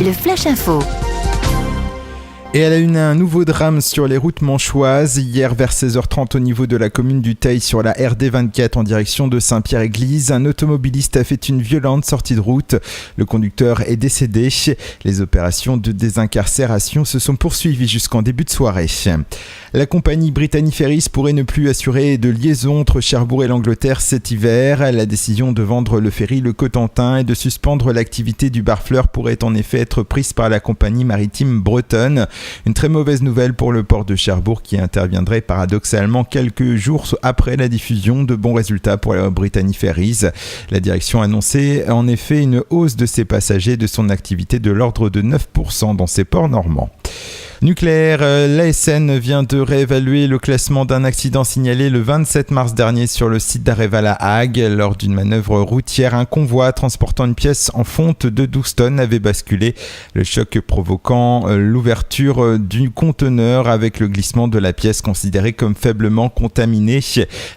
le Flash Info. Et elle a eu un nouveau drame sur les routes manchoises. Hier, vers 16h30, au niveau de la commune du Teil, sur la RD 24 en direction de Saint-Pierre-Église, un automobiliste a fait une violente sortie de route. Le conducteur est décédé. Les opérations de désincarcération se sont poursuivies jusqu'en début de soirée. La compagnie Brittany Ferries pourrait ne plus assurer de liaison entre Cherbourg et l'Angleterre cet hiver. La décision de vendre le ferry Le Cotentin et de suspendre l'activité du Barfleur pourrait en effet être prise par la compagnie maritime bretonne. Une très mauvaise nouvelle pour le port de Cherbourg qui interviendrait paradoxalement quelques jours après la diffusion de bons résultats pour la Brittany Ferries. La direction a annoncé en effet une hausse de ses passagers de son activité de l'ordre de 9% dans ses ports normands. Nucléaire, l'ASN vient de réévaluer le classement d'un accident signalé le 27 mars dernier sur le site d'Areval à Hague. Lors d'une manœuvre routière, un convoi transportant une pièce en fonte de 12 tonnes avait basculé. Le choc provoquant l'ouverture du conteneur avec le glissement de la pièce considérée comme faiblement contaminée.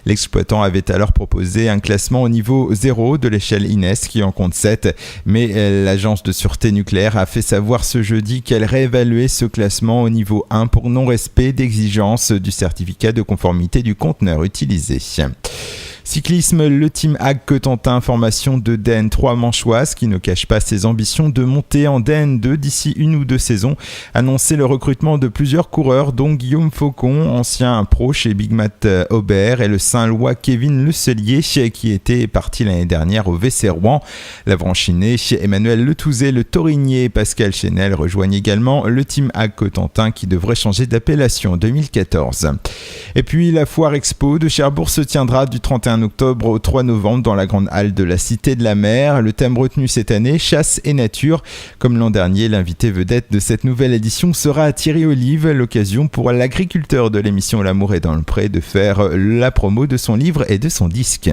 L'exploitant avait alors proposé un classement au niveau 0 de l'échelle INES qui en compte 7. Mais l'agence de sûreté nucléaire a fait savoir ce jeudi qu'elle réévaluait ce classement au niveau 1 pour non-respect d'exigence du certificat de conformité du conteneur utilisé. Cyclisme, le team Hague Cotentin, formation de DN3 manchoise qui ne cache pas ses ambitions de monter en DN2 d'ici une ou deux saisons, annonçait le recrutement de plusieurs coureurs dont Guillaume Faucon, ancien pro chez Big Mat Aubert, et le Saint-Lois Kevin Lecelier qui était parti l'année dernière au VC Rouen. L'Avranchiné, Emmanuel Letouzet, le Taurinier et Pascal Chenel rejoignent également le team Hague Cotentin qui devrait changer d'appellation en 2014. Et puis la foire expo de Cherbourg se tiendra du 31 octobre au 3 novembre dans la grande halle de la Cité de la Mer. Le thème retenu cette année, chasse et nature. Comme l'an dernier, l'invité vedette de cette nouvelle édition sera Thierry Olive, l'occasion pour l'agriculteur de l'émission L'amour est dans le pré de faire la promo de son livre et de son disque.